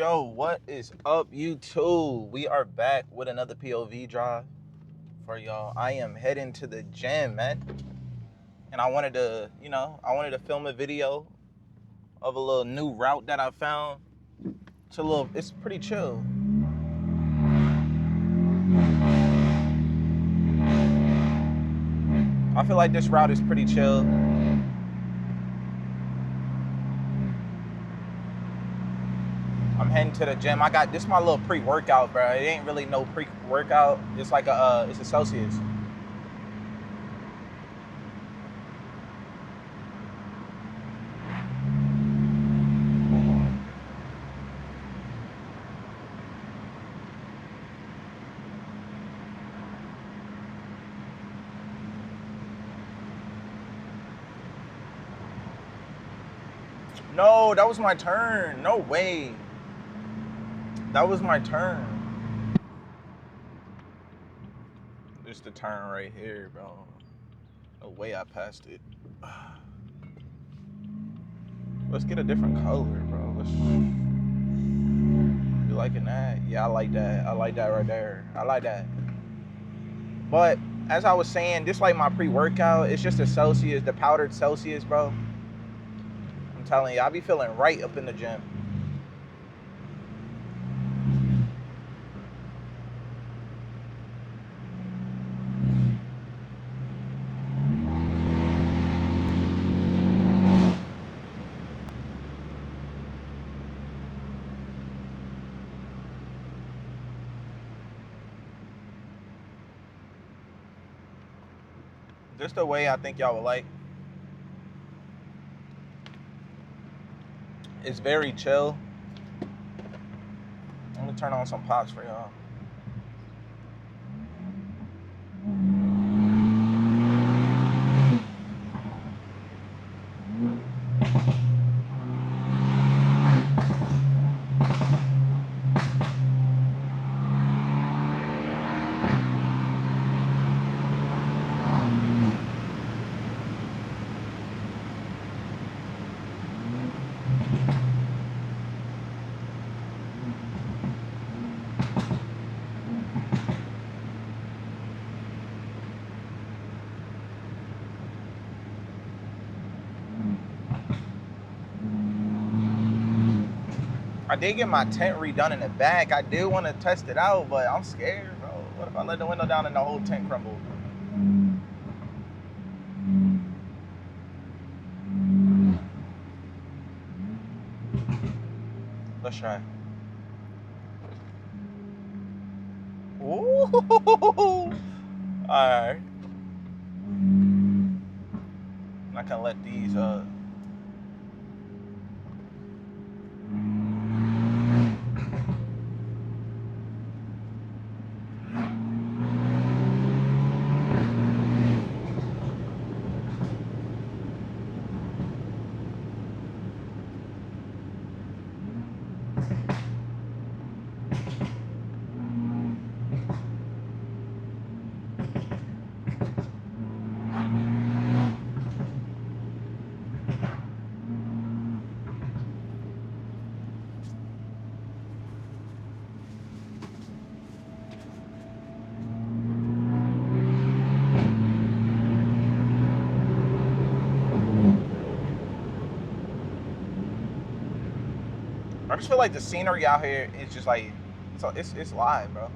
Yo, what is up, YouTube? We are back with another POV drive for y'all. I am heading to the gym, man. And I wanted to film a video of a little new route that I found. It's pretty chill. I feel like this route is pretty chill. I'm heading to the gym. I got this my little pre-workout, bro. It ain't really no pre-workout. It's like it's associates. No, that was my turn. No way. That was my turn. It's the turn right here, bro. No way I passed it. Let's get a different color, bro. You liking that? Yeah, I like that. I like that right there. I like that. But as I was saying, this like my pre-workout. It's just the Celsius, the powdered Celsius, bro. I'm telling you, I be feeling right up in the gym. Just the way I think y'all would like. It's very chill. I'm gonna turn on some pops for y'all. I did get my tent redone in the back. I do want to test it out, but I'm scared, bro. What if I let the window down and the whole tent crumble? Let's try. Ooh. Alright. I'm not gonna let these I just feel like the scenery out here is just like it's live, bro.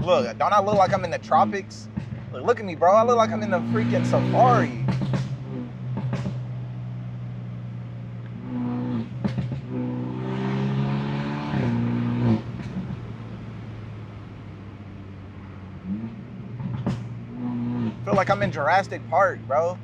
Look, don't I look like I'm in the tropics? Look at me, bro. I look like I'm in the freaking safari. I feel like I'm in Jurassic Park, bro.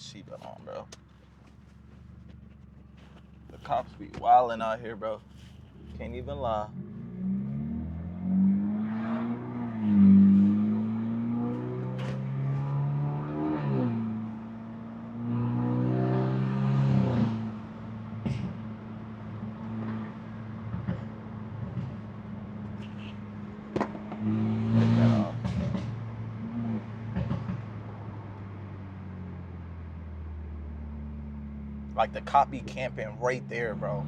his seatbelt on, bro. The cops be wilding out here, bro. Can't even lie. Take that off. Like the cop be camping right there, bro.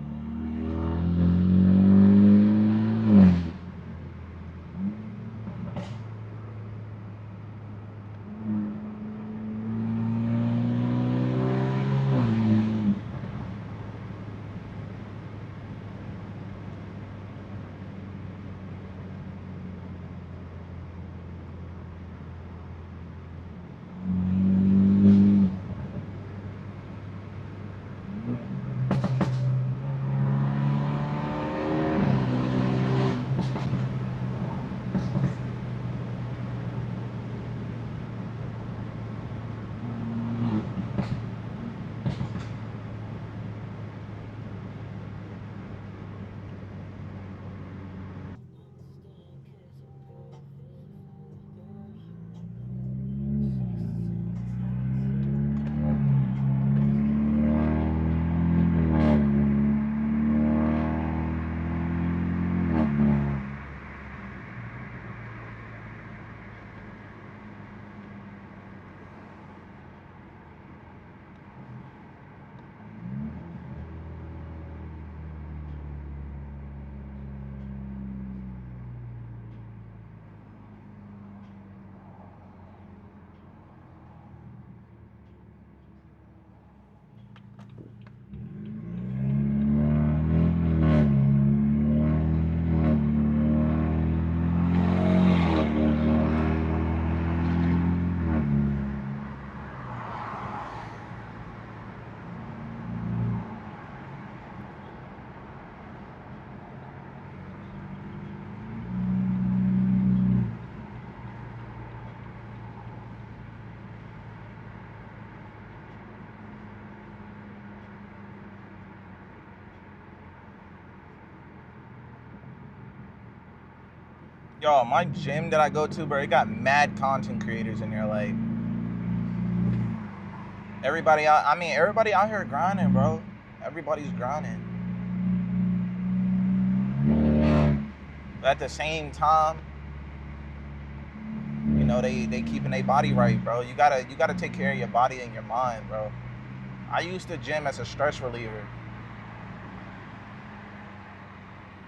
Yo, my gym that I go to, bro, it got mad content creators in there. Like, everybody out here grinding, bro. Everybody's grinding. But at the same time, you know, they keeping their body right, bro. You gotta take care of your body and your mind, bro. I used the gym as a stress reliever.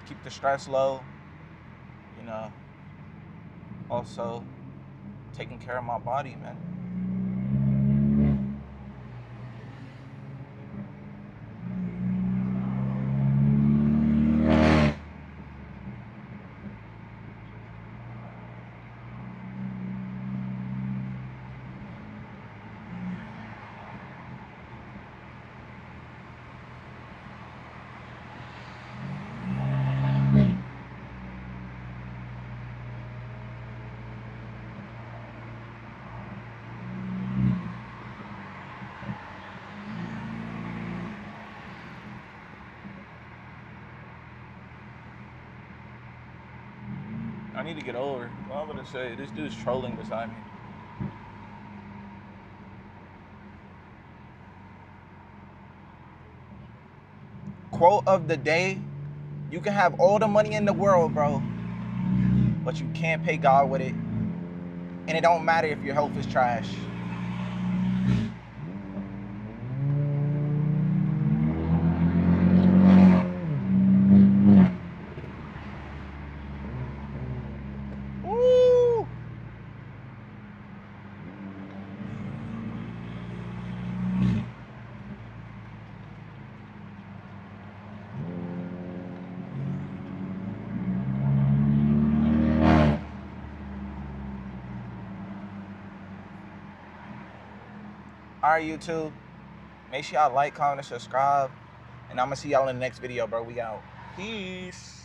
Keep the stress low, you know. Also, taking care of my body, man. I need to get over. Well, I'm gonna say this dude's trolling beside me. Quote of the day: you can have all the money in the world, bro, but you can't pay God with it. And it don't matter if your health is trash. Woo! All right, YouTube. Make sure y'all like, comment, and subscribe. And I'm going to see y'all in the next video, bro. We out. Peace.